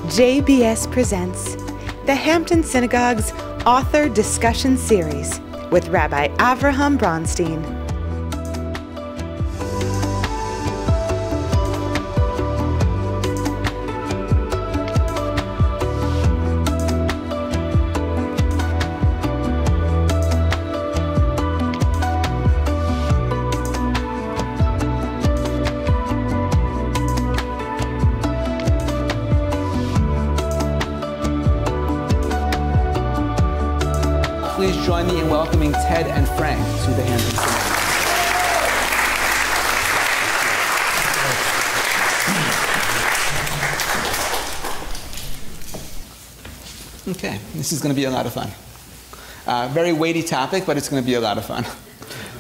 JBS presents the Hampton Synagogue's Author Discussion Series with Rabbi Bronstein. Please join me in welcoming Ted and Frank to the Hampton Synagogue. Okay, this is going to be a lot of fun. Very weighty topic, but it's going to be a lot of fun.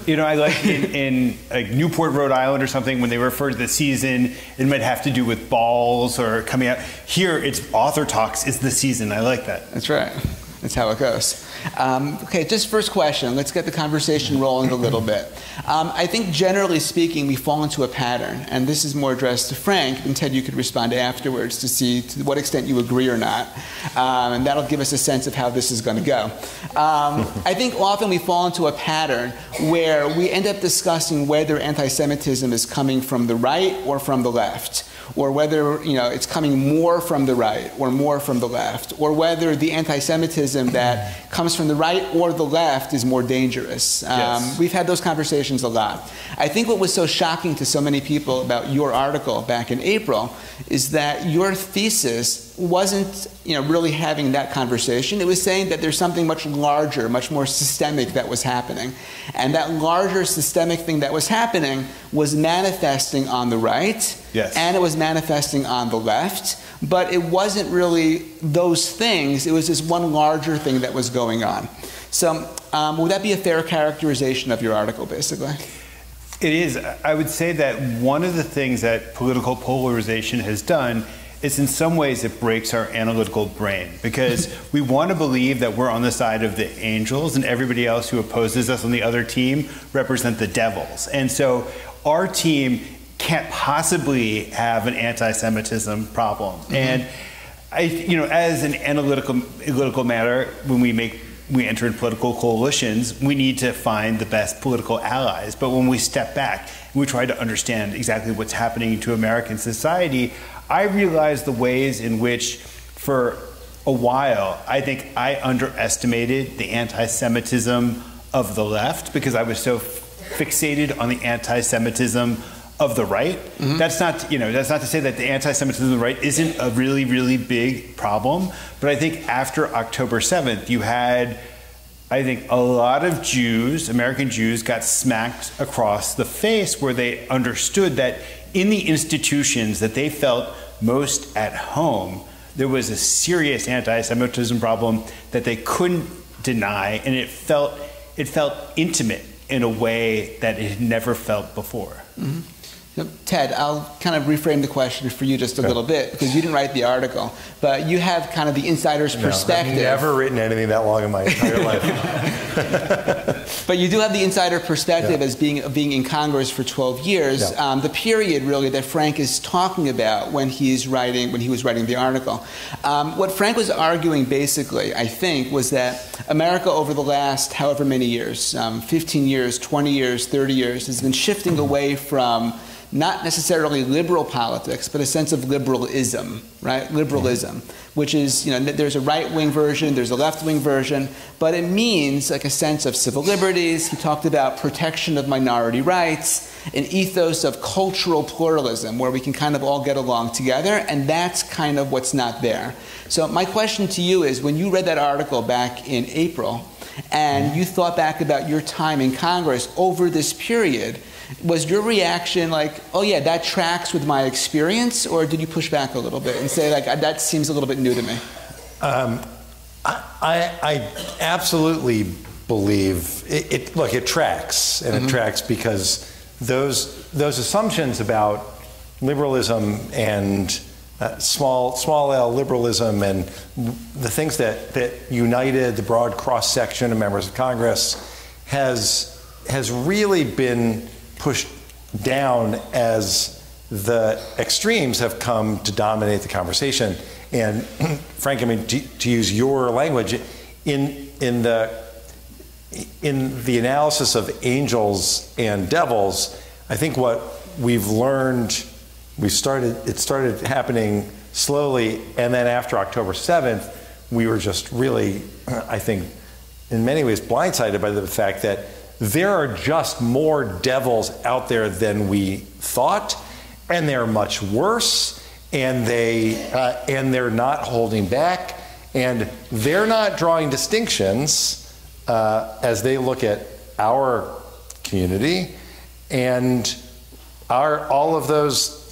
You know, I like in like Newport, Rhode Island or something, when they refer to the season, it might have to do with balls or coming out. Here, it's author talks is the season. I like that. That's right. That's how it goes. Okay, just first question. Let's get the conversation rolling a little bit. I think generally speaking, we fall into a pattern, and this is more addressed to Frank, and Ted, you could respond afterwards to see to what extent you agree or not, and that'll give us a sense of how this is going to go. I think often we fall into a pattern where we end up discussing whether anti-Semitism is coming from the right or from the left, or whether it's coming more from the right or more from the left, or whether the anti-Semitism that comes from the right or the left is more dangerous. Yes. We've had those conversations a lot. I think what was so shocking to so many people about your article back in April is that your thesis wasn't really having that conversation. It was saying that there's something much larger, much more systemic that was happening. And that larger systemic thing that was happening was manifesting on the right, yes, and it was manifesting on the left, but it wasn't really those things. It was this one larger thing that was going on. So would that be a fair characterization of your article, basically? It is. I would say that one of the things that political polarization has done is in some ways it breaks our analytical brain, because we want to believe that we're on the side of the angels and everybody else who opposes us on the other team represent the devils. And so our team can't possibly have an anti-Semitism problem. Mm-hmm. And as an analytical matter, when we enter in political coalitions, we need to find the best political allies. But when we step back and we try to understand exactly what's happening to American society, I realized the ways in which, for a while, I think I underestimated the anti-Semitism of the left because I was so fixated on the anti-Semitism of the right. Mm-hmm. That's not to say that the anti-Semitism of the right isn't a really, really big problem. But I think after October 7th, you had, I think, a lot of Jews, American Jews, got smacked across the face where they understood that in the institutions that they felt most at home, there was a serious anti-Semitism problem that they couldn't deny, and it felt intimate in a way that it had never felt before. Mm-hmm. Ted, I'll kind of reframe the question for you just a little bit, because you didn't write the article, but you have kind of the insider's perspective. I've never written anything that long in my entire life. But you do have the insider perspective as being in Congress for 12 years, the period really that Frank is talking about when he was writing the article. What Frank was arguing basically, I think, was that America over the last however many years, 15 years, 20 years, 30 years, has been shifting away from not necessarily liberal politics, but a sense of liberalism, right? Liberalism, which is, there's a right-wing version, there's a left-wing version, but it means like a sense of civil liberties. He talked about protection of minority rights, an ethos of cultural pluralism where we can kind of all get along together, and that's kind of what's not there. So my question to you is, when you read that article back in April, and you thought back about your time in Congress over this period, was your reaction like, oh yeah, that tracks with my experience, or did you push back a little bit and say, like, that seems a little bit new to me? I absolutely believe it. Look, it tracks, and it tracks because those assumptions about liberalism and small L liberalism and the things that united the broad cross section of members of Congress has really been pushed down as the extremes have come to dominate the conversation. And Frank, I mean, to use your language, in the analysis of angels and devils, I think what we've learned, it started happening slowly, and then after October 7th, we were just really, I think, in many ways blindsided by the fact that there are just more devils out there than we thought, and they're much worse, and they're not holding back, and they're not drawing distinctions as they look at our community, and all of those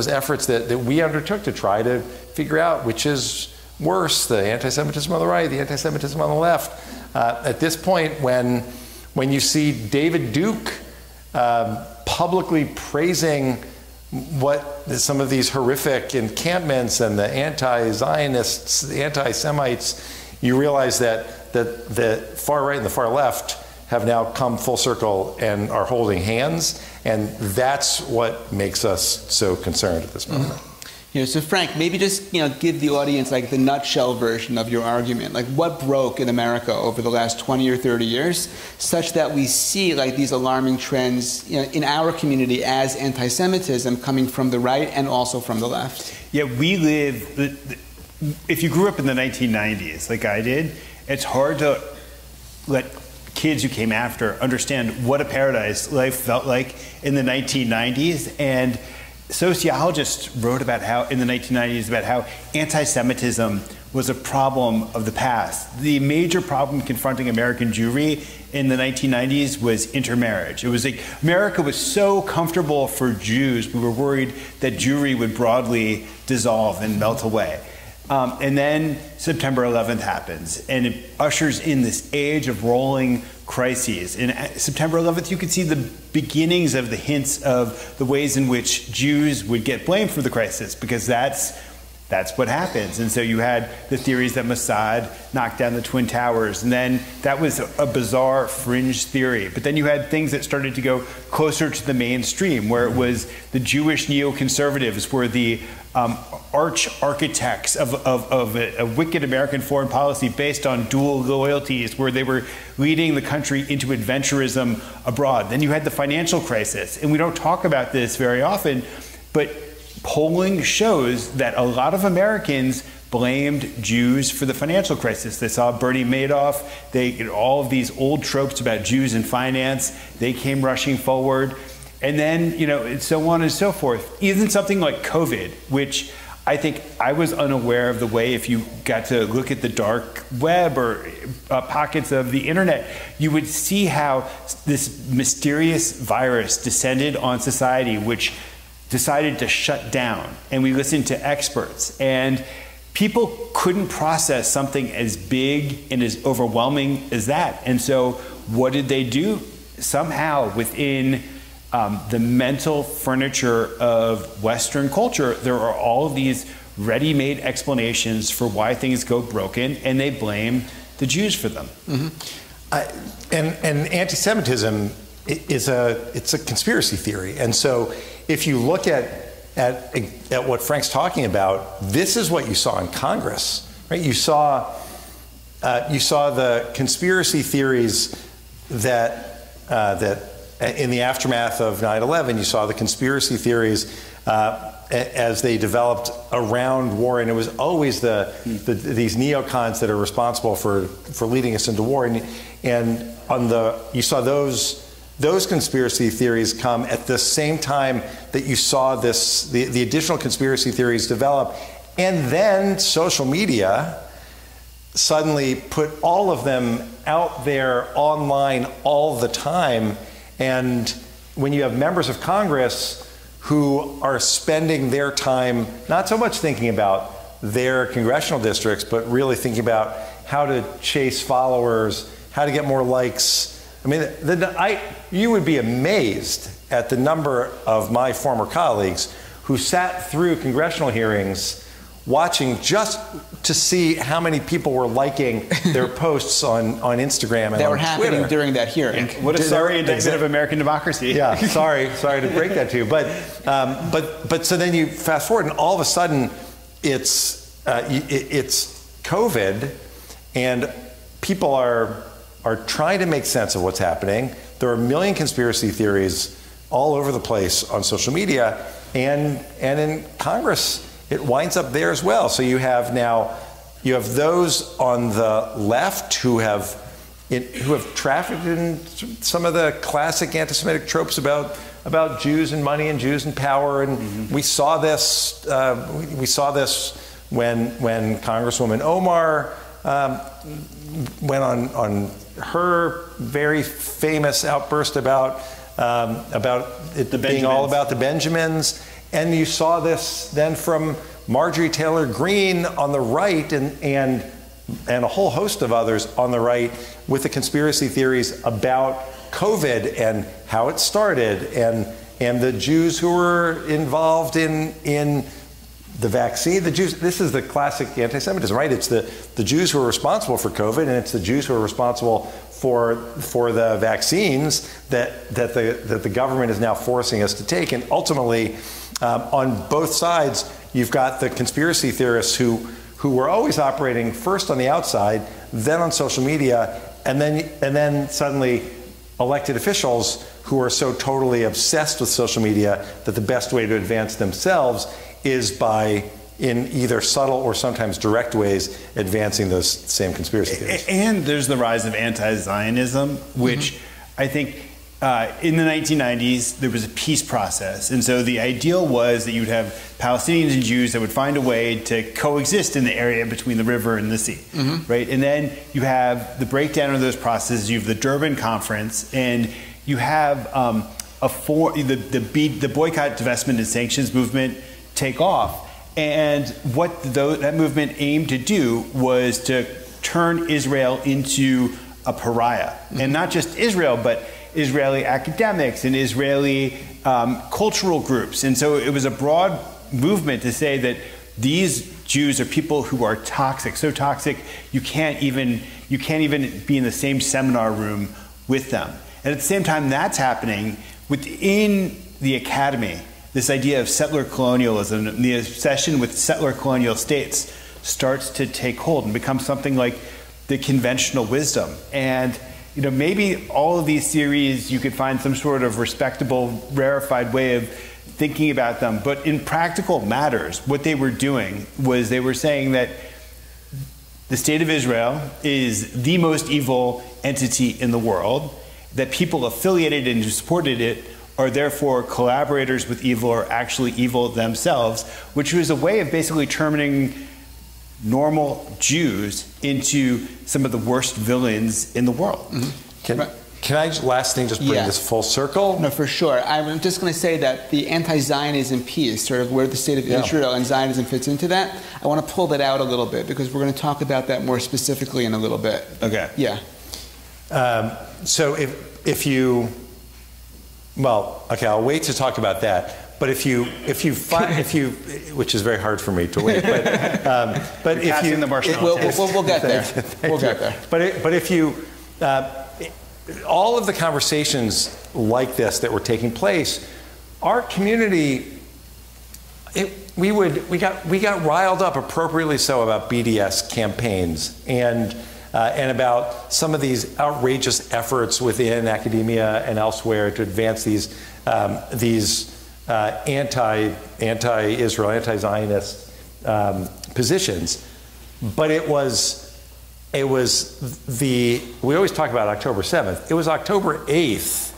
efforts that we undertook to try to figure out which is worse, the anti-Semitism on the right, the anti-Semitism on the left. At this point, when you see David Duke publicly praising what some of these horrific encampments and the anti-Zionists, the anti-Semites, you realize that the far right and the far left have now come full circle and are holding hands, and that's what makes us so concerned at this moment. So Frank, maybe just give the audience like the nutshell version of your argument. Like what broke in America over the last 20 or 30 years, such that we see like these alarming trends in our community as anti-Semitism coming from the right and also from the left. Yeah, if you grew up in the 1990s, like I did, it's hard to let kids who came after understand what a paradise life felt like in the 1990s. And sociologists wrote about how, in the 1990s, about how anti-Semitism was a problem of the past. The major problem confronting American Jewry in the 1990s was intermarriage. It was like America was so comfortable for Jews, we were worried that Jewry would broadly dissolve and melt away. And then September 11th happens, and it ushers in this age of rolling crises. In September 11th, you could see the beginnings of the hints of the ways in which Jews would get blamed for the crisis, because that's what happens. And so you had the theories that Mossad knocked down the Twin Towers, and then that was a bizarre fringe theory. But then you had things that started to go closer to the mainstream, where it was the Jewish neoconservatives were the architects of a wicked American foreign policy based on dual loyalties, where they were leading the country into adventurism abroad. Then you had the financial crisis, and we don't talk about this very often, but polling shows that a lot of Americans blamed Jews for the financial crisis. They saw Bernie Madoff, all of these old tropes about Jews in finance, they came rushing forward. And then, and so on and so forth. Even something like COVID, which I think I was unaware of the way, if you got to look at the dark web or pockets of the internet, you would see how this mysterious virus descended on society, which decided to shut down. And we listened to experts. And people couldn't process something as big and as overwhelming as that. And so what did they do? Somehow within the mental furniture of Western culture, there are all of these ready-made explanations for why things go broken, and they blame the Jews for them. And anti-Semitism it's a conspiracy theory, and so if you look at what Frank's talking about, this is what you saw in Congress, right? You saw the conspiracy theories that in the aftermath of 9/11, you saw the conspiracy theories as they developed around war, and it was always these neocons that are responsible for leading us into war, and you saw those conspiracy theories come at the same time that you saw the additional conspiracy theories develop, and then social media suddenly put all of them out there online all the time. And when you have members of Congress who are spending their time not so much thinking about their congressional districts, but really thinking about how to chase followers, how to get more likes. I mean, you would be amazed at the number of my former colleagues who sat through congressional hearings watching just to see how many people were liking their posts on Instagram and that were on happening Twitter. during that hearing. What a sorry indictment of American democracy. Yeah, sorry to break that to you. But so then you fast forward, and all of a sudden, it's COVID, and people are trying to make sense of what's happening. There are a million conspiracy theories all over the place on social media, and in Congress, it winds up there as well. So you have those on the left who have trafficked in some of the classic anti-Semitic tropes about Jews and money and Jews and power, and we saw this when Congresswoman Omar went on her very famous outburst about it being all about the Benjamins. And you saw this then from Marjorie Taylor Greene on the right, and a whole host of others on the right, with the conspiracy theories about COVID and how it started, and the Jews who were involved in the vaccine. The Jews. This is the classic anti-Semitism, right? It's the Jews who are responsible for COVID, and it's the Jews who are responsible for the vaccines that the government is now forcing us to take. And ultimately, on both sides, you've got the conspiracy theorists who were always operating first on the outside, then on social media, and then suddenly elected officials who are so totally obsessed with social media that the best way to advance themselves is by, in either subtle or sometimes direct ways, advancing those same conspiracy theories. And there's the rise of anti-Zionism, which I think in the 1990s, there was a peace process. And so the ideal was that you would have Palestinians and Jews that would find a way to coexist in the area between the river and the sea, right? And then you have the breakdown of those processes. You have the Durban Conference, and you have the boycott, divestment, and sanctions movement take off. And what that movement aimed to do was to turn Israel into a pariah. And not just Israel, but Israeli academics and Israeli cultural groups. And so it was a broad movement to say that these Jews are people who are toxic, so toxic you can't even be in the same seminar room with them. And at the same time that's happening within the academy, this idea of settler colonialism and the obsession with settler colonial states starts to take hold and become something like the conventional wisdom. And maybe all of these theories, you could find some sort of respectable, rarefied way of thinking about them. But in practical matters, what they were doing was they were saying that the state of Israel is the most evil entity in the world, that people affiliated and who supported it are therefore collaborators with evil or actually evil themselves, which was a way of basically turning normal Jews into some of the worst villains in the world. Can I, last thing, just bring this full circle? No, for sure. I'm just going to say that the anti-Zionism piece, sort of where the state of Israel and Zionism fits into that, I want to pull that out a little bit because we're going to talk about that more specifically in a little bit. Okay. Yeah. So if you, well, okay, I'll wait to talk about that. But if you which is very hard for me to wait, but if you, we'll get there. We'll get there. But if you, all of the conversations like this that were taking place, our community, we got riled up, appropriately so, about BDS campaigns and about some of these outrageous efforts within academia and elsewhere to advance these anti-Israel, anti-Zionist positions. But it was we always talk about October 7th. It was October 8th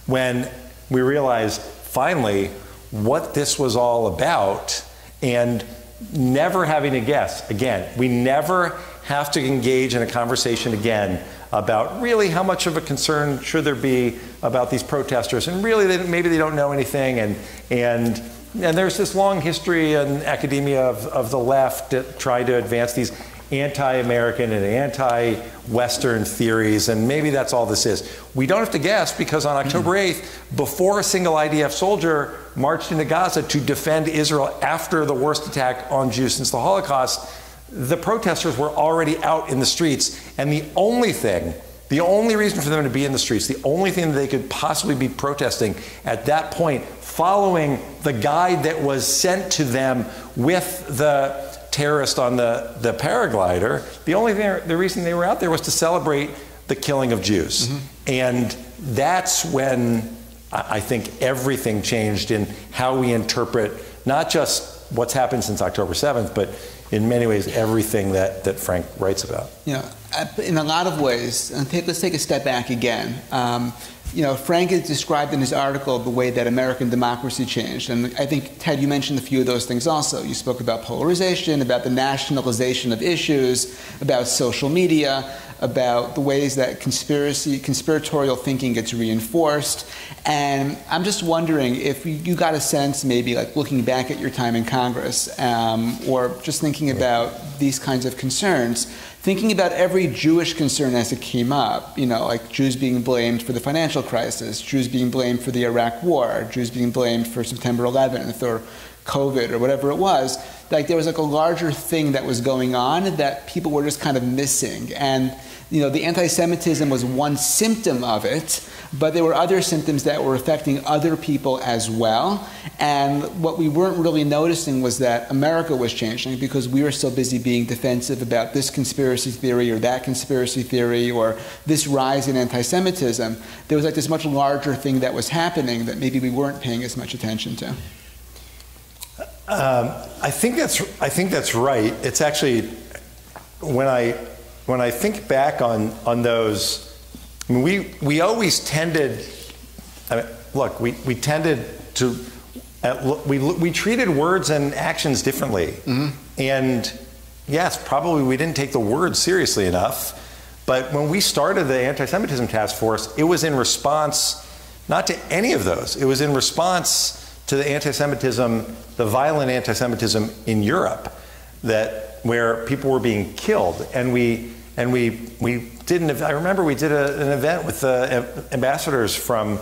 when we realized finally what this was all about, and never having to guess again. We never have to engage in a conversation again about really how much of a concern should there be about these protesters, and really maybe they don't know anything, and there's this long history in academia of the left that tried to advance these anti-American and anti-Western theories, and maybe that's all this is. We don't have to guess, because on October 8th, before a single IDF soldier marched into Gaza to defend Israel after the worst attack on Jews since the Holocaust, the protesters were already out in the streets, and the only reason for them to be in the streets, the only thing that they could possibly be protesting at that point, following the guide that was sent to them with the terrorist on the paraglider, the reason they were out there was to celebrate the killing of Jews. And that's when I think everything changed in how we interpret not just what's happened since October 7th, but in many ways everything that Frank writes about. In a lot of ways, and let's take a step back again. Frank has described in his article the way that American democracy changed. And I think, Ted, you mentioned a few of those things also. You spoke about polarization, about the nationalization of issues, about social media, about the ways that conspiratorial thinking gets reinforced. And I'm just wondering if you got a sense, maybe like looking back at your time in Congress, or just thinking about these kinds of concerns, thinking about every Jewish concern as it came up, like Jews being blamed for the financial crisis, Jews being blamed for the Iraq War, Jews being blamed for September 11th or COVID or whatever it was, like there was like a larger thing that was going on that people were just kind of missing. And the anti-Semitism was one symptom of it, but there were other symptoms that were affecting other people as well. And what we weren't really noticing was that America was changing because we were so busy being defensive about this conspiracy theory or that conspiracy theory or this rise in anti-Semitism. There was like this much larger thing that was happening that maybe we weren't paying as much attention to. I think that's right. It's actually, when I think back on those, I mean, we always tended, we tended to, we treated words and actions differently. And yes, probably we didn't take the words seriously enough, but when we started the Anti-Semitism Task Force, it was in response not to any of those. It was in response to the anti-Semitism, the violent anti-Semitism in Europe, where people were being killed, and we did. I remember we did an event with ambassadors from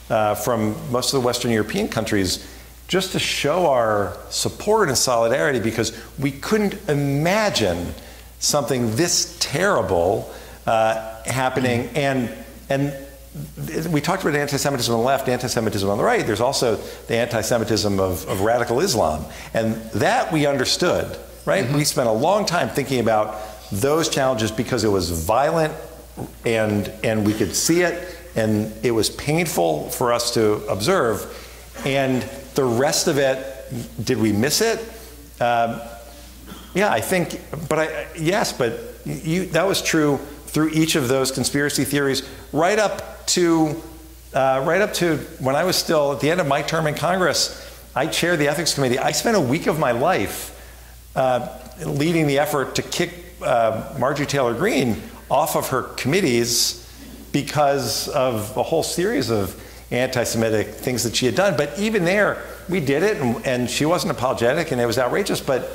most of the Western European countries, just to show our support and solidarity, because we couldn't imagine something this terrible happening. And we talked about anti-Semitism on the left, anti-Semitism on the right. There's also the anti-Semitism of radical Islam. And that we understood, right? We spent a long time thinking about those challenges because it was violent and we could see it, and it was painful for us to observe. And the rest of it, did we miss it? Yeah, I think, yes, but that was true through each of those conspiracy theories, right up to when I was still at the end of my term in Congress. I chaired the ethics committee. I spent a week of my life leading the effort to kick Marjorie Taylor Greene off of her committees because of a whole series of anti-Semitic things that she had done. But even there, we did it, and she wasn't apologetic, and it was outrageous. But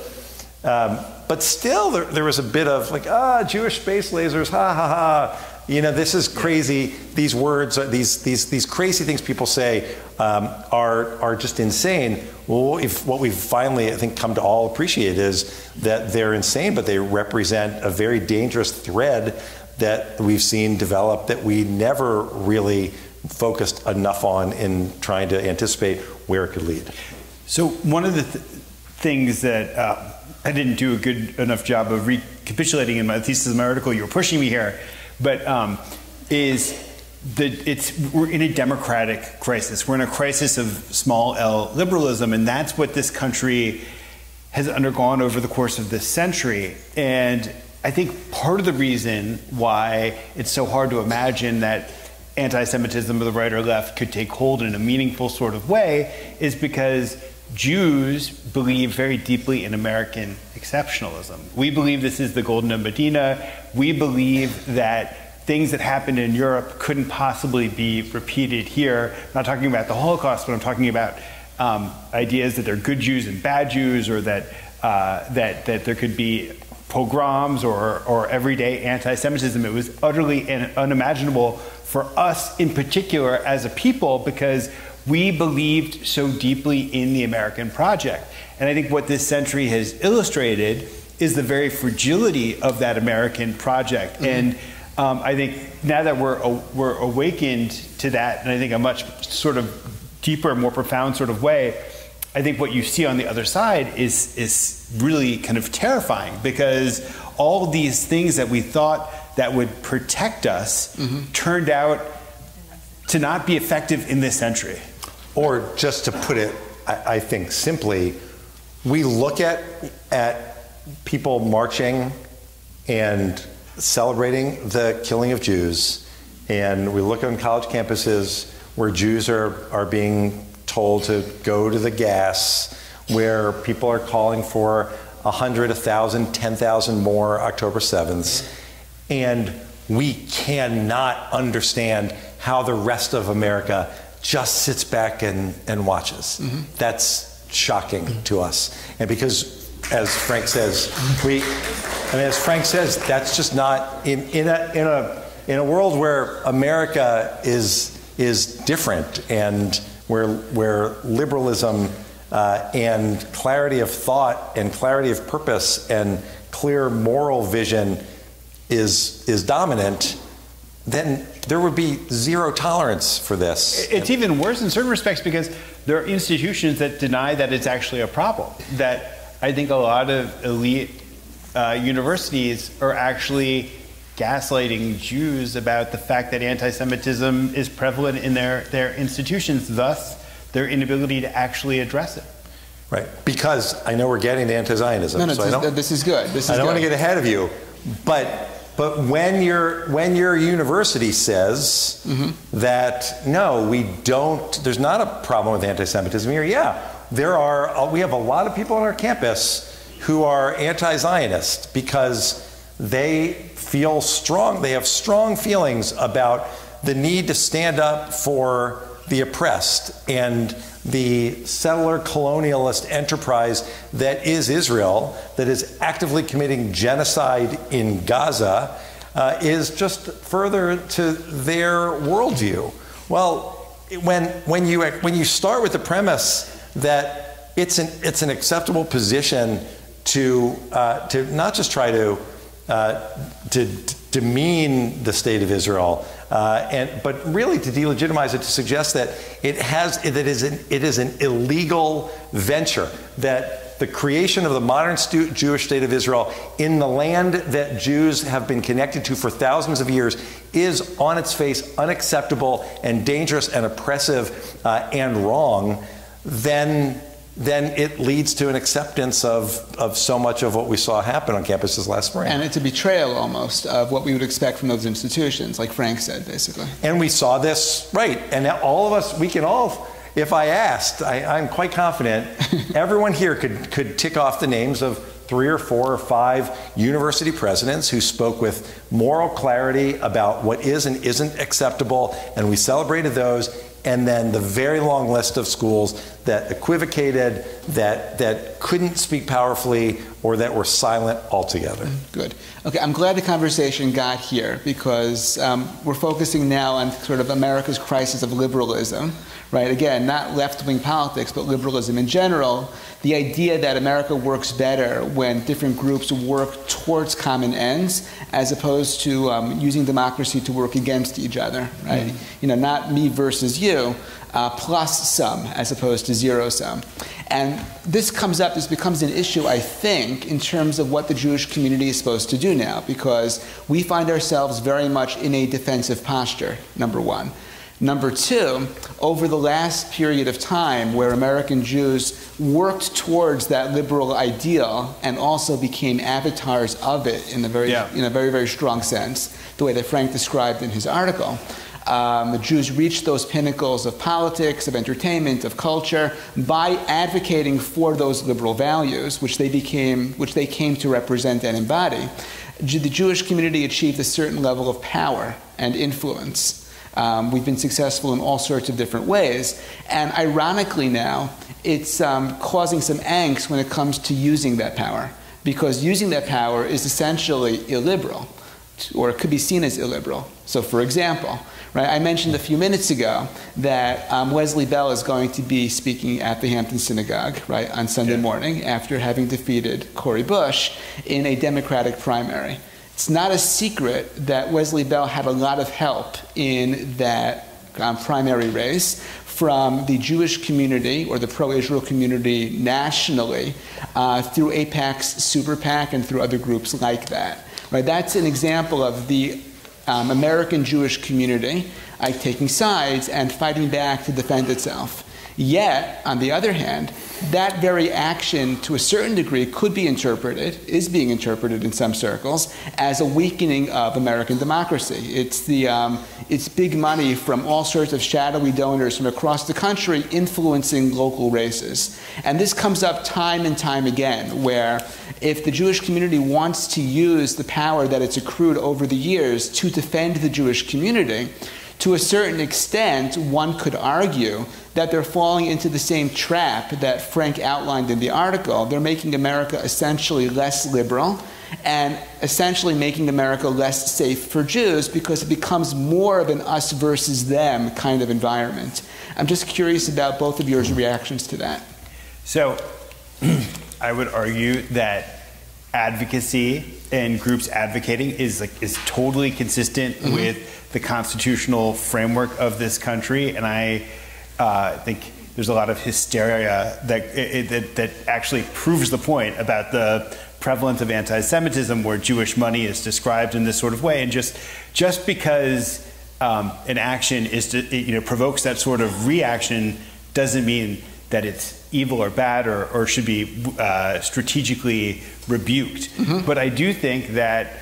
still, there was a bit of like, Jewish space lasers, ha ha ha. This is crazy. These words, these crazy things people say are just insane. Well, what we've finally, I think, come to all appreciate is that they're insane, but they represent a very dangerous thread that we've seen develop that we never really focused enough on in trying to anticipate where it could lead. So one of the things that I didn't do a good enough job of recapitulating in my thesis of my article, you were pushing me here, but we're in a democratic crisis. We're in a crisis of small L liberalism, and that's what this country has undergone over the course of this century. And I think part of the reason why it's so hard to imagine that anti-Semitism of the right or left could take hold in a meaningful sort of way is because Jews believe very deeply in American exceptionalism. We believe this is the Golden Medina. We believe that things that happened in Europe couldn't possibly be repeated here. I'm not talking about the Holocaust, but I'm talking about ideas that there are good Jews and bad Jews, or that there could be pogroms or everyday anti-Semitism. It was utterly unimaginable for us in particular as a people because we believed so deeply in the American project. And I think what this century has illustrated is the very fragility of that American project. Mm-hmm. And I think now that we're awakened to that, and I think a much sort of deeper, more profound sort of way, I think what you see on the other side is really kind of terrifying, because all these things that we thought that would protect us mm-hmm. turned out to not be effective in this century. Or just to put it, I think simply, we look at people marching and celebrating the killing of Jews, and we look on college campuses where Jews are being told to go to the gas, where people are calling for 100, 1,000, 10,000 more October 7ths, and we cannot understand how the rest of America just sits back and watches. Mm-hmm. That's shocking to us. And because, as Frank says, that's just not in a world where America is different, and where liberalism and clarity of thought and clarity of purpose and clear moral vision is dominant, then there would be zero tolerance for this. It's even worse in certain respects, because there are institutions that deny that it's actually a problem. That I think a lot of elite universities are actually gaslighting Jews about the fact that anti-Semitism is prevalent in their institutions, thus their inability to actually address it. Right, because I know we're getting to anti-Zionism. No, this is good. I don't want to get ahead of you, but when your university says mm-hmm. that no, we don't, there's not a problem with anti-Semitism here. Yeah, we have a lot of people on our campus who are anti-Zionist because they feel strong. They have strong feelings about the need to stand up for the oppressed and the settler colonialist enterprise that is Israel, that is actively committing genocide in Gaza, is just further to their worldview. Well, when you start with the premise that it's an acceptable position to not just try to demean the state of Israel, but really to delegitimize it, to suggest that it is an illegal venture, that the creation of the modern Jewish state of Israel in the land that Jews have been connected to for thousands of years is on its face unacceptable and dangerous and oppressive and wrong, then it leads to an acceptance of so much of what we saw happen on campuses last spring. And it's a betrayal almost of what we would expect from those institutions, like Frank said, basically. And we saw this, right, and all of us, we can all, if I asked, I'm quite confident, everyone here could tick off the names of 3 or 4 or 5 university presidents who spoke with moral clarity about what is and isn't acceptable, and we celebrated those. And then the very long list of schools that equivocated, that couldn't speak powerfully, or that were silent altogether. Good. Okay, I'm glad the conversation got here, because we're focusing now on sort of America's crisis of liberalism, right? Again, not left-wing politics, but liberalism in general. The idea that America works better when different groups work towards common ends, as opposed to using democracy to work against each other, right? Mm-hmm. Not me versus you, plus some, as opposed to zero sum. And this becomes an issue, I think, in terms of what the Jewish community is supposed to do now, because we find ourselves very much in a defensive posture, number one. Number two, over the last period of time where American Jews worked towards that liberal ideal and also became avatars of it in a very, very strong sense, the way that Frank described in his article, the Jews reached those pinnacles of politics, of entertainment, of culture by advocating for those liberal values, which they came to represent and embody. The Jewish community achieved a certain level of power and influence. We've been successful in all sorts of different ways. And ironically now, it's causing some angst when it comes to using that power. because using that power is essentially illiberal, or it could be seen as illiberal. So for example, right, I mentioned a few minutes ago that Wesley Bell is going to be speaking at the Hampton Synagogue, right, on Sunday morning after having defeated Cory Bush in a Democratic primary. It's not a secret that Wesley Bell had a lot of help in that primary race from the Jewish community or the pro-Israel community nationally through AIPAC's Super PAC and through other groups like that. Right? That's an example of the American Jewish community taking sides and fighting back to defend itself. Yet, on the other hand, that very action, to a certain degree, could be interpreted, is being interpreted in some circles, as a weakening of American democracy. It's big money from all sorts of shadowy donors from across the country influencing local races. And this comes up time and time again, where if the Jewish community wants to use the power that it's accrued over the years to defend the Jewish community, to a certain extent, one could argue that they're falling into the same trap that Frank outlined in the article. They're making America essentially less liberal and essentially making America less safe for Jews because it becomes more of an us versus them kind of environment. I'm just curious about both of your reactions to that. So I would argue that advocacy and groups advocating is totally consistent with the constitutional framework of this country, and I think there's a lot of hysteria that actually proves the point about the prevalence of anti-Semitism, where Jewish money is described in this sort of way, and just because an action provokes that sort of reaction doesn't mean that it's evil or bad or should be strategically rebuked. But I do think that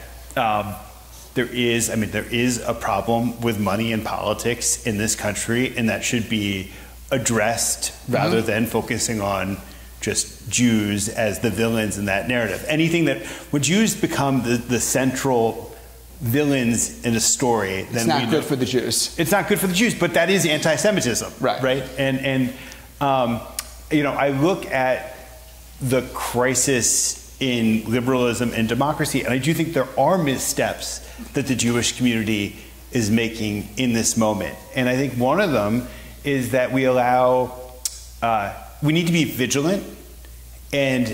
there is a problem with money in politics in this country, and that should be addressed rather than focusing on just Jews as the villains in that narrative. Anything that, when Jews become the central villains in a story, then it's not good for the Jews. It's not good for the Jews, but that is anti-Semitism, right? And I look at the crisis in liberalism and democracy, and I do think there are missteps that the Jewish community is making in this moment. And I think one of them is that we need to be vigilant, and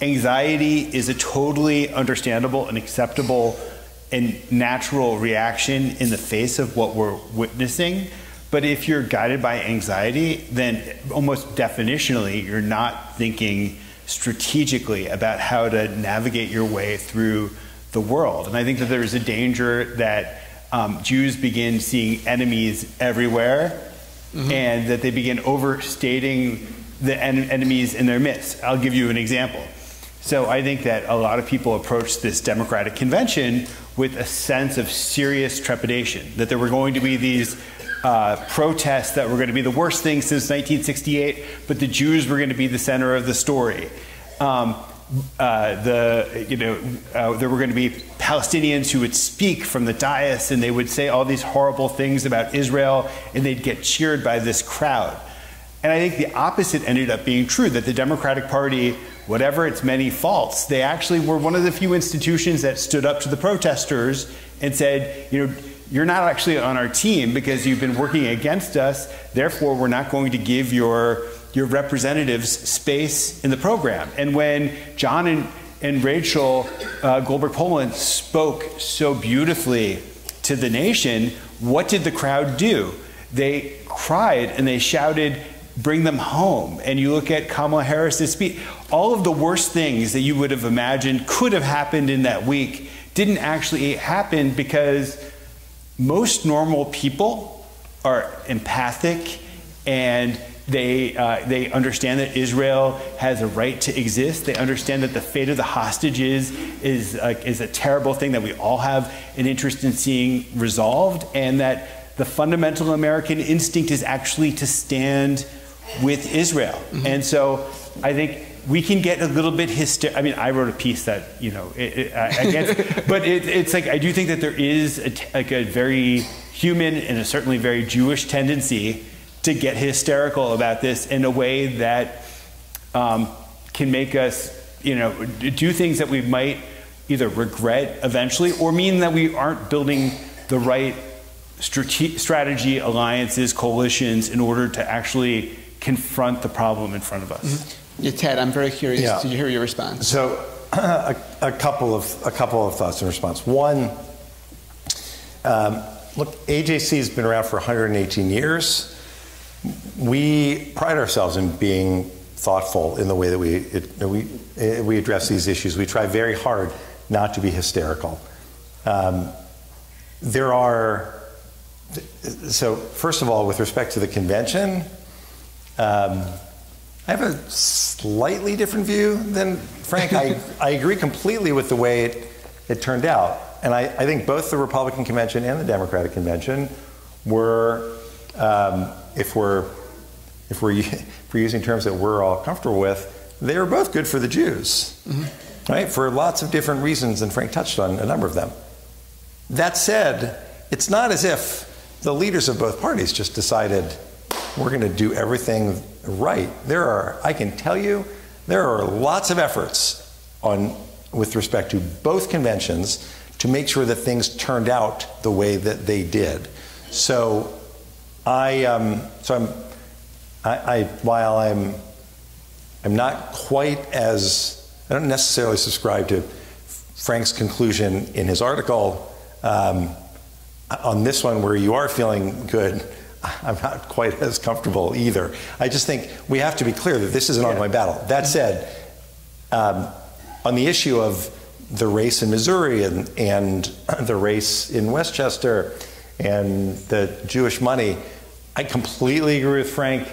anxiety is a totally understandable and acceptable and natural reaction in the face of what we're witnessing. But if you're guided by anxiety, then almost definitionally, you're not thinking strategically about how to navigate your way through the world. And I think that there's a danger that Jews begin seeing enemies everywhere, and that they begin overstating the enemies in their midst. I'll give you an example. So I think that a lot of people approached this Democratic convention with a sense of serious trepidation, that there were going to be these protests that were going to be the worst thing since 1968, but the Jews were going to be the center of the story. There were going to be Palestinians who would speak from the dais, and they would say all these horrible things about Israel, and they'd get cheered by this crowd. And I think the opposite ended up being true, that the Democratic Party, whatever its many faults, they actually were one of the few institutions that stood up to the protesters and said, you're not actually on our team because you've been working against us, therefore we're not going to give your representatives space in the program. And when John and Rachel Goldberg-Polman spoke so beautifully to the nation, what did the crowd do? They cried and they shouted, "Bring them home." And you look at Kamala Harris's speech, all of the worst things that you would have imagined could have happened in that week didn't actually happen, because most normal people are empathic, and they understand that Israel has a right to exist. They understand that the fate of the hostages is a terrible thing that we all have an interest in seeing resolved, and that the fundamental American instinct is actually to stand with Israel. And so I think we can get a little bit hysterical. I mean, I wrote a piece that, against, but it's like, I do think that there is a very human and a certainly very Jewish tendency to get hysterical about this in a way that can make us do things that we might either regret eventually or mean that we aren't building the right strategy, alliances, coalitions in order to actually confront the problem in front of us. Mm-hmm. Yeah, Ted, I'm very curious to hear your response. So a couple of thoughts in response. One, look, AJC has been around for 118 years. We pride ourselves in being thoughtful in the way that we address these issues. We try very hard not to be hysterical. So first of all, with respect to the convention, I have a slightly different view than Frank. I agree completely with the way it turned out. And I think both the Republican convention and the Democratic convention were, if we're using terms that we're all comfortable with, they were both good for the Jews, right? For lots of different reasons, and Frank touched on a number of them. That said, it's not as if the leaders of both parties just decided we're going to do everything right. I can tell you, there are lots of efforts with respect to both conventions to make sure that things turned out the way that they did. So while I'm not quite as, I don't necessarily subscribe to Frank's conclusion in his article. On this one where you are feeling good, I'm not quite as comfortable either. I just think we have to be clear that this is an ongoing battle. That said, on the issue of the race in Missouri and the race in Westchester and the Jewish money, I completely agree with Frank.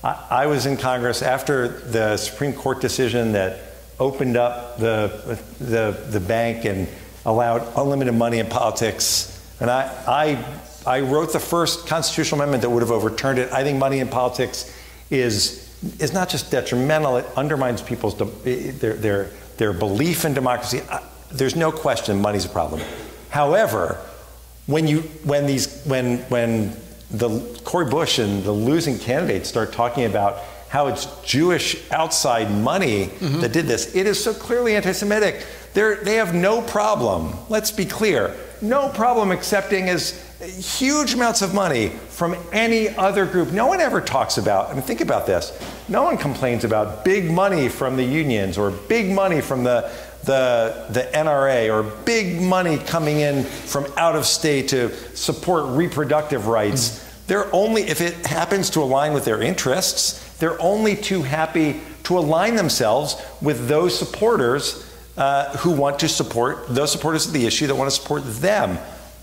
I was in Congress after the Supreme Court decision that opened up the bank and allowed unlimited money in politics. And I wrote the first constitutional amendment that would have overturned it. I think money in politics is not just detrimental, it undermines people's their belief in democracy. There's no question money's a problem. However, when the Cory Bush and the losing candidates start talking about how it's Jewish outside money that did this, it is so clearly anti-Semitic. They have no problem, let's be clear, no problem accepting as huge amounts of money from any other group. No one ever talks about, I mean, think about this. No one complains about big money from the unions or big money from the NRA or big money coming in from out of state to support reproductive rights. They're only, if it happens to align with their interests, they're only too happy to align themselves with those supporters who want to support, those supporters of the issue that want to support them.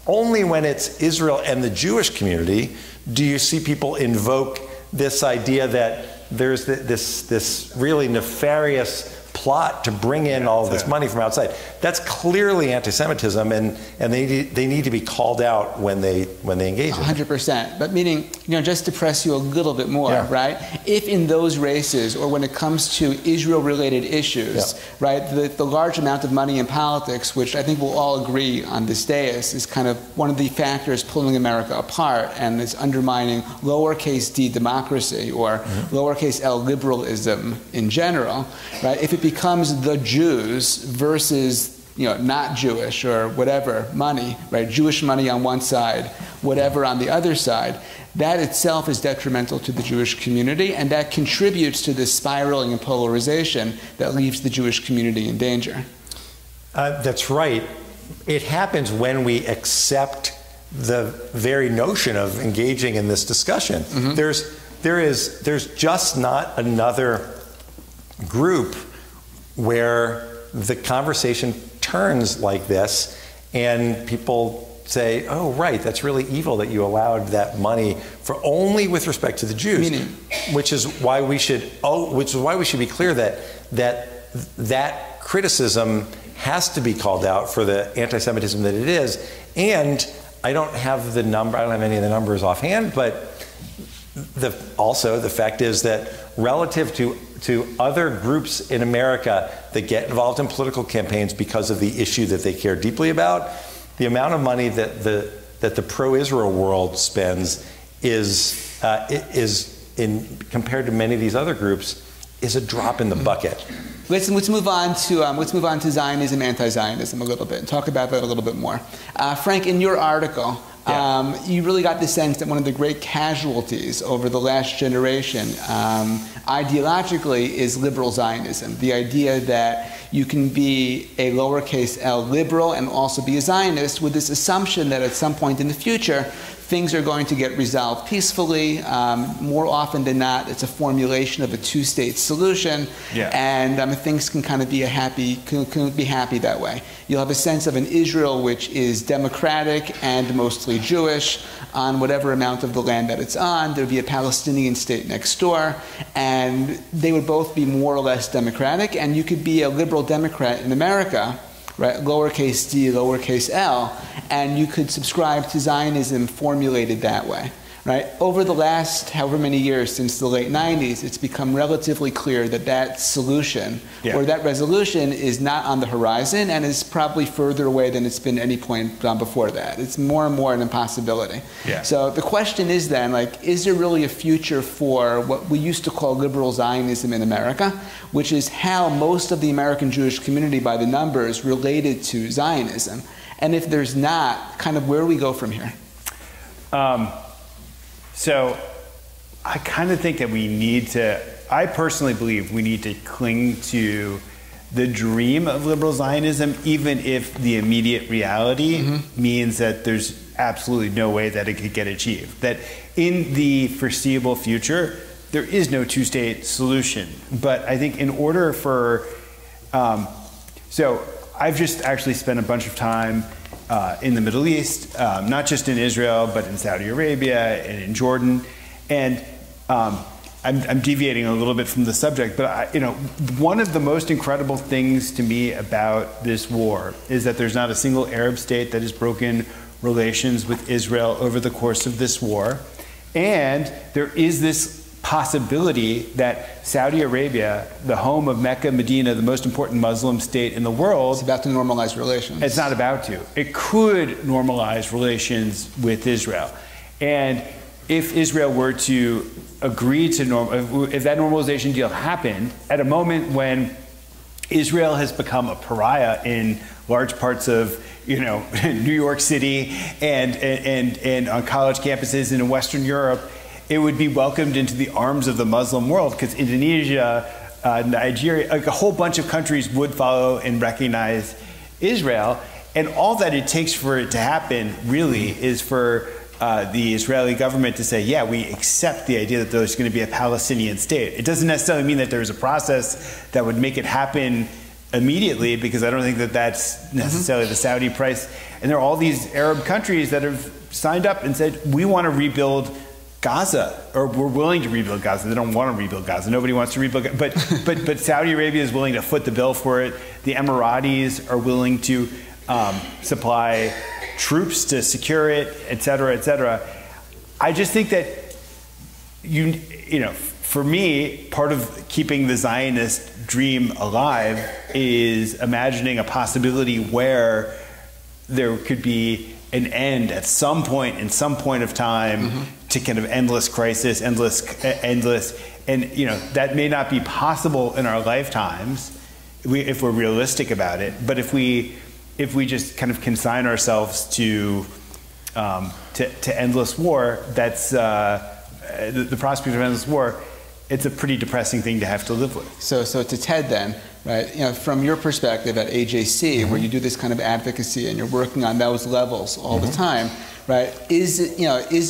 Only when it's Israel and the Jewish community do you see people invoke this idea that there's this really nefarious plot to bring in all of this money from outside. That's clearly anti-Semitism, and they need to be called out when they engage in it. 100%. But meaning, just to press you a little bit more, right? If in those races, or when it comes to Israel-related issues, right, the large amount of money in politics, which I think we'll all agree on this dais, is kind of one of the factors pulling America apart and is undermining lowercase d democracy or lowercase l liberalism in general, right? If it becomes the Jews versus not Jewish or whatever money, right? Jewish money on one side, whatever on the other side, that itself is detrimental to the Jewish community, and that contributes to this spiraling and polarization that leaves the Jewish community in danger. That's right. It happens when we accept the very notion of engaging in this discussion. There's just not another group where the conversation turns like this and people say, oh, right, that's really evil that you allowed that money for only with respect to the Jews. Which is why we should be clear that criticism has to be called out for the anti-Semitism that it is. And I don't have any of the numbers offhand, but also the fact is that relative to other groups in America that get involved in political campaigns because of the issue that they care deeply about, the amount of money that the pro-Israel world spends is compared to many of these other groups is a drop in the bucket. Let's move on to Zionism, anti-Zionism a little bit, and talk about that a little bit more. Frank, in your article, you really got the sense that one of the great casualties over the last generation, ideologically, is liberal Zionism. The idea that you can be a lowercase l liberal and also be a Zionist, with this assumption that at some point in the future, things are going to get resolved peacefully. More often than not, it's a formulation of a two-state solution, and things can kind of be happy that way. You'll have a sense of an Israel which is democratic and mostly Jewish on whatever amount of the land that it's on. There would be a Palestinian state next door, and they would both be more or less democratic, and you could be a liberal Democrat in America, right, lowercase d, lowercase l, and you could subscribe to Zionism formulated that way, right? Over the last however many years, since the late 90s, it's become relatively clear that that solution or that resolution is not on the horizon and is probably further away than it's been any point before that. It's more and more an impossibility. So the question is then, like, is there really a future for what we used to call liberal Zionism in America, which is how most of the American Jewish community by the numbers related to Zionism? And if there's not, kind of where do we go from here? So I kind of think that we need to, I personally believe we need to cling to the dream of liberal Zionism, even if the immediate reality means that there's absolutely no way that it could get achieved. That in the foreseeable future, there is no two-state solution. But I think in order for, so I've just actually spent a bunch of time in the Middle East, not just in Israel, but in Saudi Arabia and in Jordan. And I'm deviating a little bit from the subject, but one of the most incredible things to me about this war is that there's not a single Arab state that has broken relations with Israel over the course of this war. And there is this possibility that Saudi Arabia, the home of Mecca, Medina, the most important Muslim state in the world, it's about to normalize relations. It's not about to. It could normalize relations with Israel. And if Israel were to agree to if that normalization deal happened at a moment when Israel has become a pariah in large parts of New York City and on college campuses and in Western Europe, it would be welcomed into the arms of the Muslim world, because Indonesia, Nigeria, like a whole bunch of countries would follow and recognize Israel. And all that it takes for it to happen really is for the Israeli government to say, yeah, we accept the idea that there's going to be a Palestinian state. It doesn't necessarily mean that there's a process that would make it happen immediately, because I don't think that that's necessarily the Saudi price. And there are all these Arab countries that have signed up and said, we want to rebuild Gaza, or we're willing to rebuild Gaza. They don't want to rebuild Gaza. Nobody wants to rebuild Gaza. But Saudi Arabia is willing to foot the bill for it. The Emiratis are willing to supply troops to secure it, et cetera, et cetera. I just think that, for me, part of keeping the Zionist dream alive is imagining a possibility where there could be an end at some point, in some point of time, to kind of endless crisis, endless, and that may not be possible in our lifetimes if we're realistic about it. But if we just kind of consign ourselves to endless war, that's the prospect of endless war. It's a pretty depressing thing to have to live with. So to Ted then, right? From your perspective at AJC, where you do this kind of advocacy and you're working on those levels all the time, right? Is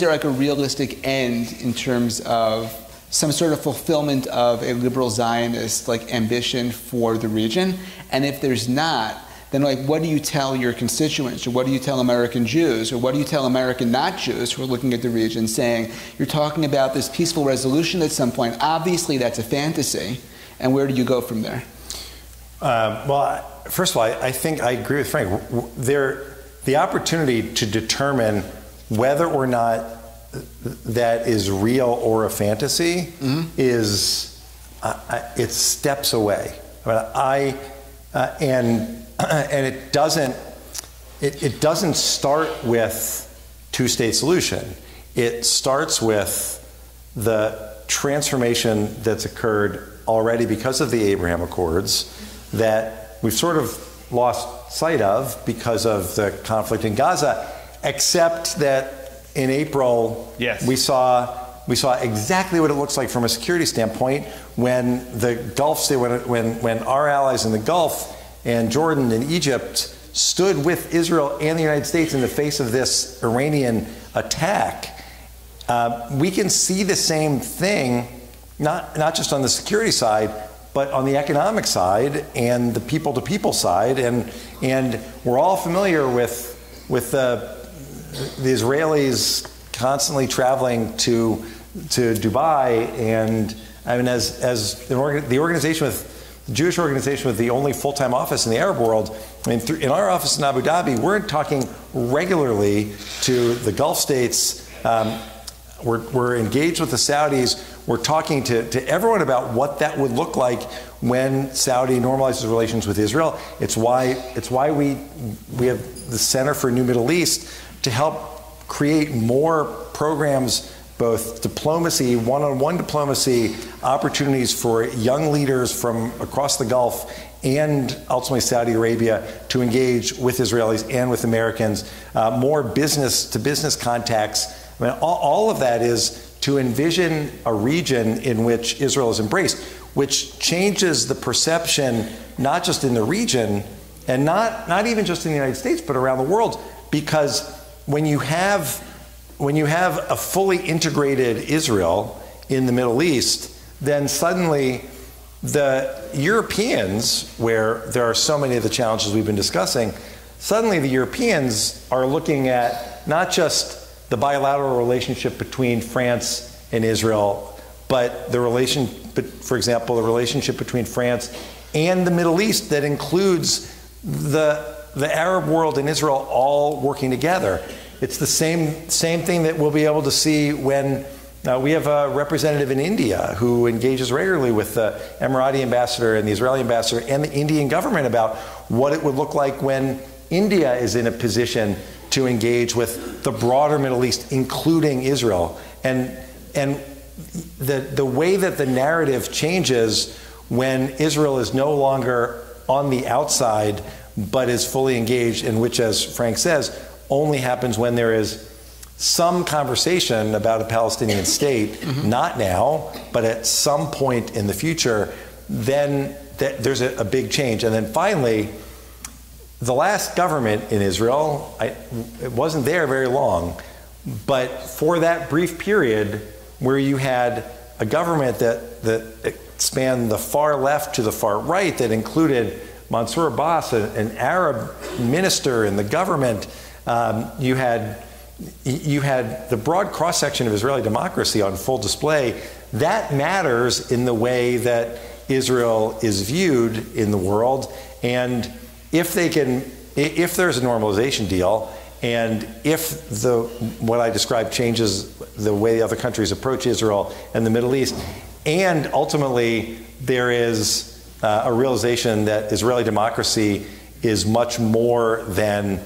there like a realistic end in terms of some sort of fulfillment of a liberal Zionist ambition for the region? And if there's not, then what do you tell your constituents, or what do you tell American Jews, or what do you tell American not Jews who are looking at the region, saying, you're talking about this peaceful resolution at some point, obviously that's a fantasy, and where do you go from there? Well, first of all, I think I agree with Frank. The opportunity to determine whether or not that is real or a fantasy is it's steps away. And it doesn't start with two-state solution. It starts with the transformation that's occurred already because of the Abraham Accords that we've sort of lost sight of because of the conflict in Gaza, except that in April, yes, we saw exactly what it looks like from a security standpoint when the Gulf state, when our allies in the Gulf and Jordan and Egypt stood with Israel and the United States in the face of this Iranian attack. We can see the same thing, not just on the security side, but on the economic side and the people-to-people side, and we're all familiar with the Israelis constantly traveling to Dubai, and I mean, as the organization with the Jewish organization with the only full-time office in the Arab world, I mean, in our office in Abu Dhabi, we're talking regularly to the Gulf states. We're engaged with the Saudis. We're talking to everyone about what that would look like when Saudi normalizes relations with Israel. It's why we have the Center for New Middle East to help create more programs, both diplomacy, one-on-one diplomacy, opportunities for young leaders from across the Gulf and ultimately Saudi Arabia to engage with Israelis and with Americans, more business-to-business contacts. I mean, all of that is to envision a region in which Israel is embraced, which changes the perception not just in the region and not even just in the United States, but around the world. Because when you have a fully integrated Israel in the Middle East, then suddenly the Europeans, where there are so many of the challenges we've been discussing, suddenly the Europeans are looking at not just the bilateral relationship between France and Israel, but for example, the relationship between France and the Middle East that includes the Arab world and Israel all working together. It's the same thing that we'll be able to see when we have a representative in India who engages regularly with the Emirati ambassador and the Israeli ambassador and the Indian government about what it would look like when India is in a position to engage with the broader Middle East, including Israel. And the way that the narrative changes when Israel is no longer on the outside but is fully engaged, in which, as Frank says, only happens when there is some conversation about a Palestinian state, not now, but at some point in the future, then there's a big change. And then finally, the last government in Israel, it wasn't there very long, but for that brief period where you had a government that spanned the far left to the far right, that included Mansour Abbas, an Arab minister in the government, you had the broad cross-section of Israeli democracy on full display. That matters in the way that Israel is viewed in the world, and if there's a normalization deal, and if what I described changes the way the other countries approach Israel and the Middle East, and ultimately there is a realization that Israeli democracy is much more than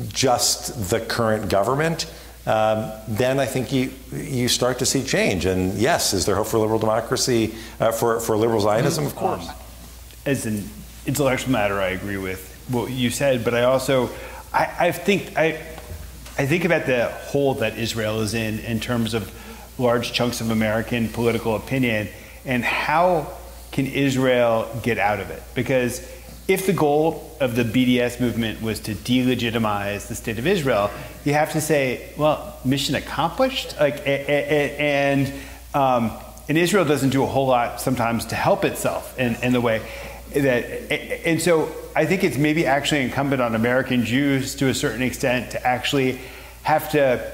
just the current government, then I think you start to see change. And yes, is there hope for liberal democracy, for liberal Zionism? Of course. As an intellectual matter, I agree with what you said, but I also I think about the hole that Israel is in terms of large chunks of American political opinion, and how can Israel get out of it? Because if the goal of the BDS movement was to delegitimize the state of Israel, you have to say, well, mission accomplished. And Israel doesn't do a whole lot sometimes to help itself in the way that. And so I think it's maybe actually incumbent on American Jews to a certain extent to actually have to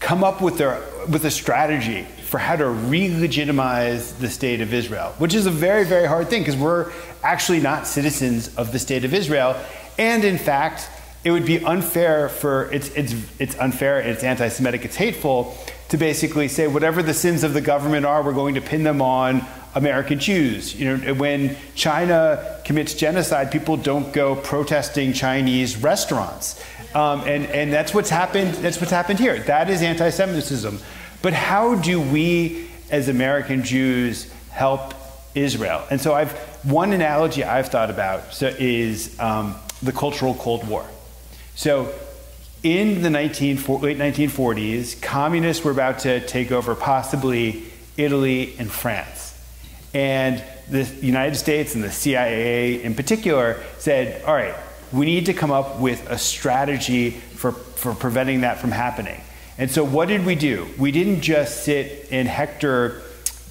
come up with a strategy for how to re-legitimize the state of Israel, which is a very, very hard thing because we're actually not citizens of the state of Israel. And in fact, it would be unfair it's unfair, it's anti-Semitic, it's hateful to basically say whatever the sins of the government are, we're going to pin them on American Jews. You know, when China commits genocide, people don't go protesting Chinese restaurants. And that's what's happened. That's what's happened here. That is anti-Semitism. But how do we, as American Jews, help Israel. And so one analogy I've thought about is the Cultural Cold War. So in the late 1940s, communists were about to take over possibly Italy and France. And the United States and the CIA in particular said, all right, we need to come up with a strategy for preventing that from happening. And so what did we do? We didn't just sit and hector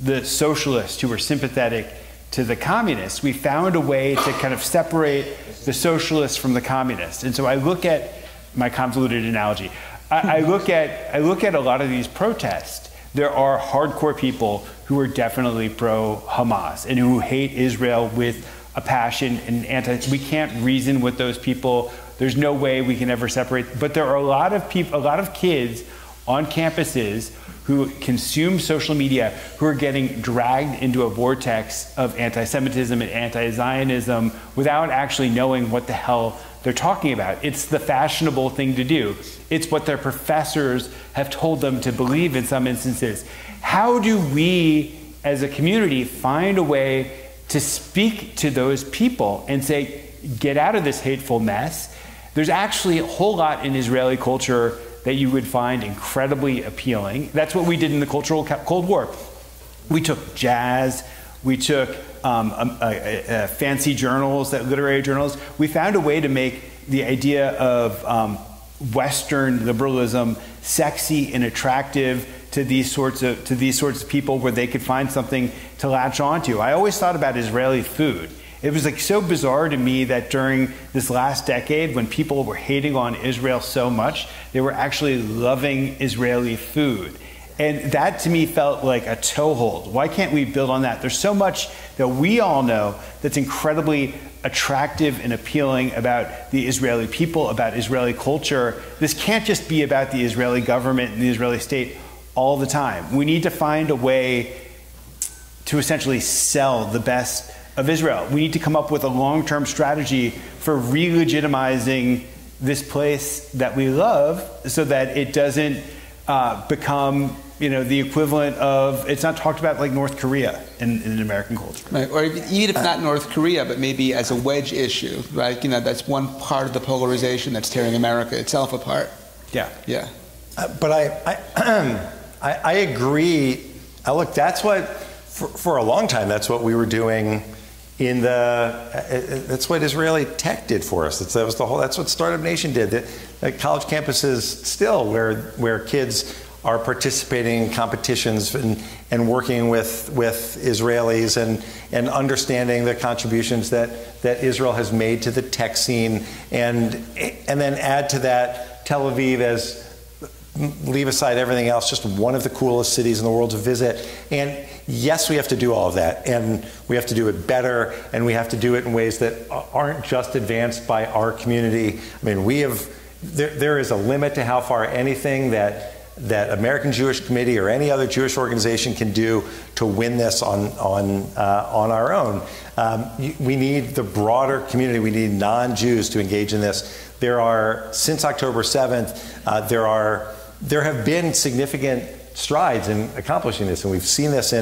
the socialists who were sympathetic to the communists. We found a way to kind of separate the socialists from the communists. And so I look at my convoluted analogy. I look at a lot of these protests. There are hardcore people who are definitely pro-Hamas and who hate Israel with a passion and we can't reason with those people. There's no way we can ever separate. But there are a lot of people, a lot of kids on campuses who consume social media who are getting dragged into a vortex of anti-Semitism and anti-Zionism without actually knowing what the hell they're talking about. It's the fashionable thing to do. It's what their professors have told them to believe in some instances. How do we, as a community, find a way to speak to those people and say, get out of this hateful mess? There's actually a whole lot in Israeli culture that you would find incredibly appealing. That's what we did in the Cultural Cold War. We took jazz, we took fancy journals, literary journals. We found a way to make the idea of Western liberalism sexy and attractive to these sorts of people, where they could find something to latch onto. I always thought about Israeli food. It was like so bizarre to me that during this last decade, when people were hating on Israel so much, they were actually loving Israeli food. And that to me felt like a toehold. Why can't we build on that? There's so much that we all know that's incredibly attractive and appealing about the Israeli people, about Israeli culture. This can't just be about the Israeli government and the Israeli state all the time. We need to find a way to essentially sell the best of Israel. We need to come up with a long-term strategy for re-legitimizing this place that we love, so that it doesn't become, the equivalent of, it's not talked about like North Korea in American culture. Right. Or even if not North Korea, but maybe as a wedge issue, right? That's one part of the polarization that's tearing America itself apart. Yeah. Yeah. But I agree. Look, that's what, for a long time, that's what we were doing that's what Israeli tech did for us. That's what Startup Nation did. At college campuses still, where kids are participating in competitions and working with Israelis and understanding the contributions that Israel has made to the tech scene, and then add to that Tel Aviv as, leave aside everything else, just one of the coolest cities in the world to visit. And yes, we have to do all of that, and we have to do it better, and we have to do it in ways that aren't just advanced by our community. I mean, there is a limit to how far anything that American Jewish Committee or any other Jewish organization can do to win this on our own. We need the broader community. We need non-Jews to engage in this. Since October 7th, there have been significant strides in accomplishing this, and we've seen this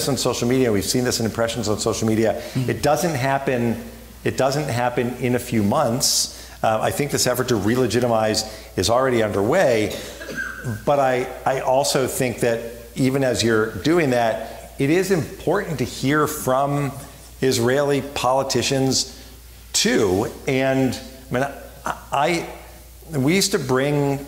on social media. We've seen this in impressions on social media. Mm-hmm. It doesn't happen in a few months. I think this effort to re-legitimize is already underway, but I also think that even as you're doing that, it is important to hear from Israeli politicians too. And we used to bring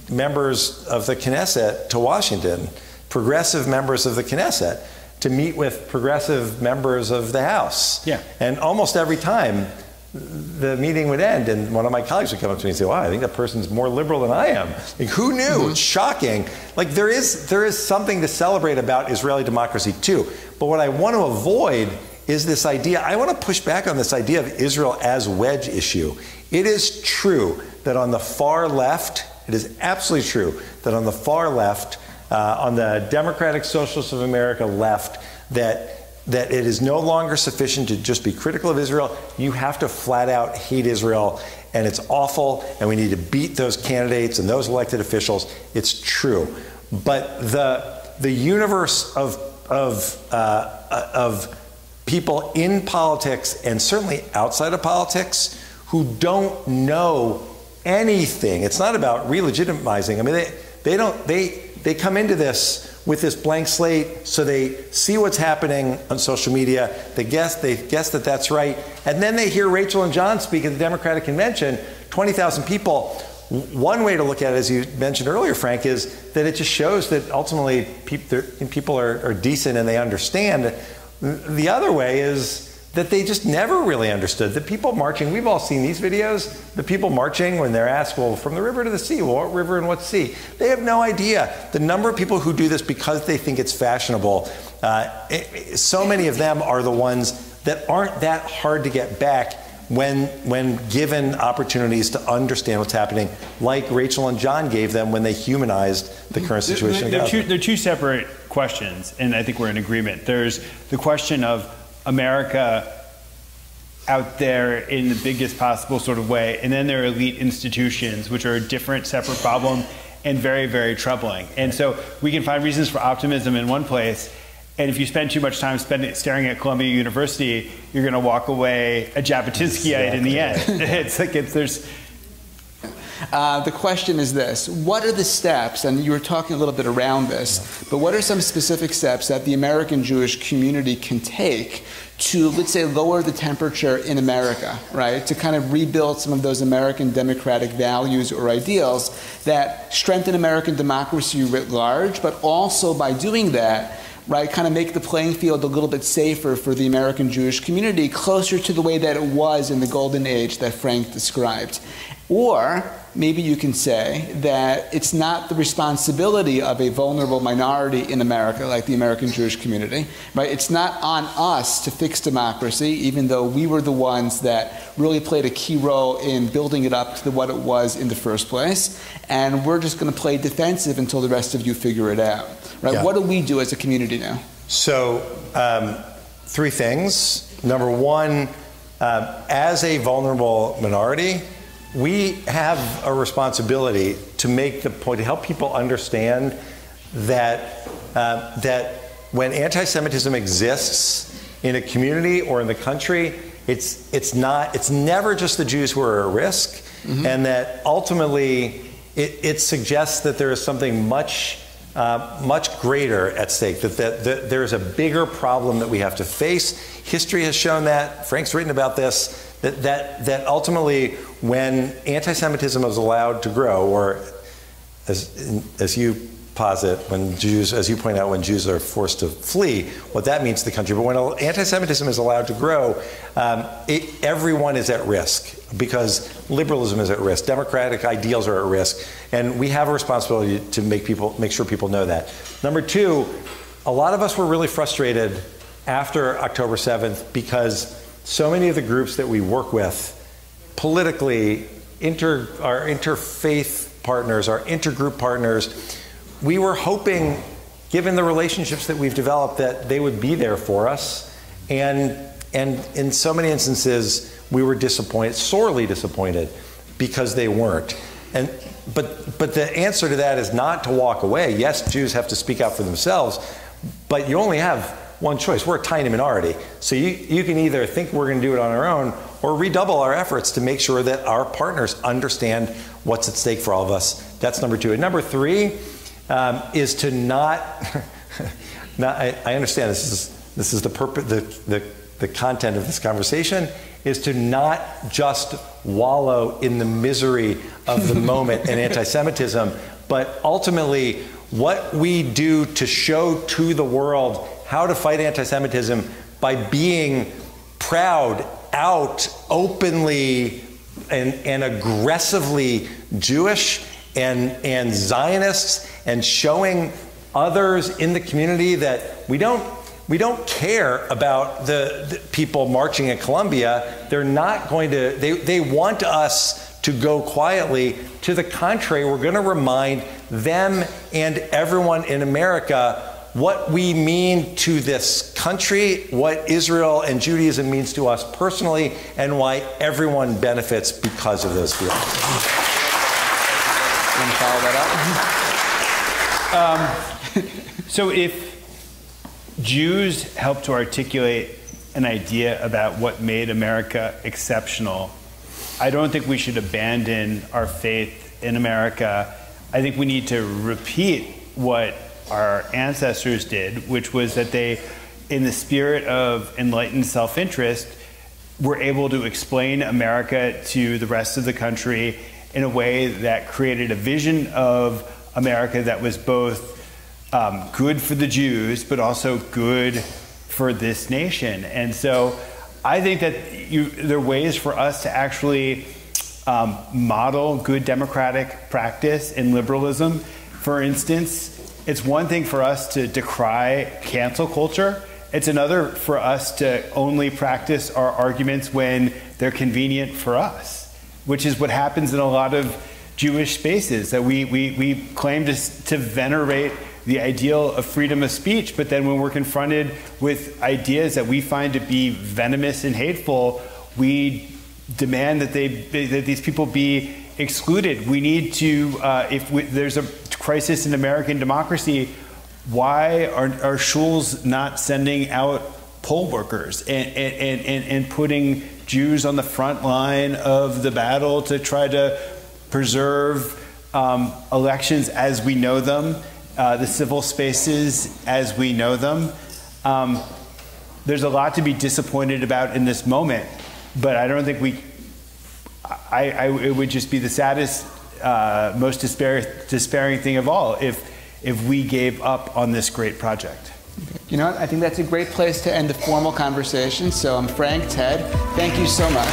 members of the Knesset to Washington, progressive members of the Knesset, to meet with progressive members of the House. Yeah. And almost every time the meeting would end, and one of my colleagues would come up to me and say, wow, I think that person's more liberal than I am. Like, who knew? Mm-hmm. It's shocking. Like, there is something to celebrate about Israeli democracy too. But what I want to avoid is this idea, I want to push back on this idea of Israel as wedge issue. It is true that on the far left, it is absolutely true that on the far left, on the Democratic Socialists of America left, that it is no longer sufficient to just be critical of Israel. You have to flat out hate Israel, and it's awful, and we need to beat those candidates and those elected officials. It's true. But the universe of of people in politics and certainly outside of politics who don't know anything. It's not about re-legitimizing. I mean, they come into this with this blank slate, so they see what's happening on social media, they guess that that's right, and then they hear Rachel and John speak at the Democratic Convention, 20,000 people. One way to look at it, as you mentioned earlier, Frank, is that it just shows that ultimately people are decent and they understand. The other way is that they just never really understood. The people marching, we've all seen these videos, the people marching when they're asked, well, from the river to the sea, well, what river and what sea? They have no idea. The number of people who do this because they think it's fashionable, so many of them are the ones that aren't that hard to get back when given opportunities to understand what's happening, like Rachel and John gave them when they humanized the current situation. They're two separate questions, and I think we're in agreement. There's the question of America out there in the biggest possible sort of way, and then there are elite institutions, which are a different, separate problem and very, very troubling. And so we can find reasons for optimism in one place, and if you spend too much time staring at Columbia University, you're going to walk away a Jabotinskyite in the end. It's like there's... The question is this: what are the steps, and you were talking a little bit around this, but what are some specific steps that the American Jewish community can take to, let's say, lower the temperature in America, right? To kind of rebuild some of those American democratic values or ideals that strengthen American democracy writ large, but also by doing that, right, kind of make the playing field a little bit safer for the American Jewish community, closer to the way that it was in the golden age that Frank described. Or maybe you can say that it's not the responsibility of a vulnerable minority in America, like the American Jewish community, right? It's not on us to fix democracy, even though we were the ones that really played a key role in building it up to what it was in the first place. And we're just going to play defensive until the rest of you figure it out, right? Yeah. What do we do as a community now? So, three things. Number one, as a vulnerable minority, we have a responsibility to make the point, to help people understand that that when anti-Semitism exists in a community or in the country, it's never just the Jews who are at risk, and that ultimately it suggests that there is something much greater at stake, that there's a bigger problem that we have to face. History has shown that. Frank's written about this. That ultimately, when anti-Semitism is allowed to grow, or as you posit, when Jews, as you point out, when Jews are forced to flee, what that means to the country. But when anti-Semitism is allowed to grow, everyone is at risk, because liberalism is at risk, democratic ideals are at risk, and we have a responsibility to make sure people know that. Number two, a lot of us were really frustrated after October 7th because so many of the groups that we work with politically, our interfaith partners, our intergroup partners, we were hoping, given the relationships that we've developed, that they would be there for us. And in so many instances, we were disappointed, sorely disappointed, because they weren't. But the answer to that is not to walk away. Yes, Jews have to speak out for themselves, but you only have one choice. We're a tiny minority. So you can either think we're going to do it on our own or redouble our efforts to make sure that our partners understand what's at stake for all of us. That's number two. And number three is to not I understand this is the purpose, the content of this conversation is to not just wallow in the misery of the moment and anti-Semitism, but ultimately what we do to show to the world how to fight anti-Semitism by being proud, out, openly, and aggressively Jewish and Zionists, and showing others in the community that we don't care about the people marching at Columbia. They're not going to, they want us to go quietly. To the contrary, we're going to remind them and everyone in America what we mean to this country, what Israel and Judaism means to us personally, and why everyone benefits because of those feelings. Want to follow that up? So if Jews helped to articulate an idea about what made America exceptional. I don't think we should abandon our faith in America. I think we need to repeat what our ancestors did, which was that they, in the spirit of enlightened self-interest, were able to explain America to the rest of the country in a way that created a vision of America that was both good for the Jews, but also good for this nation. And so I think that there are ways for us to actually model good democratic practice in liberalism. For instance, it's one thing for us to decry cancel culture. It's another for us to only practice our arguments when they're convenient for us, which is what happens in a lot of Jewish spaces, that we claim to venerate the ideal of freedom of speech, but then when we're confronted with ideas that we find to be venomous and hateful, we demand that these people be excluded. We need to, there's a crisis in American democracy, why are shuls not sending out poll workers and putting Jews on the front line of the battle to try to preserve elections as we know them, the civil spaces as we know them? There's a lot to be disappointed about in this moment, but I don't think it would just be the saddest, most despairing thing of all if we gave up on this great project. You know what? I think that's a great place to end the formal conversation. So Frank, Ted, thank you so much.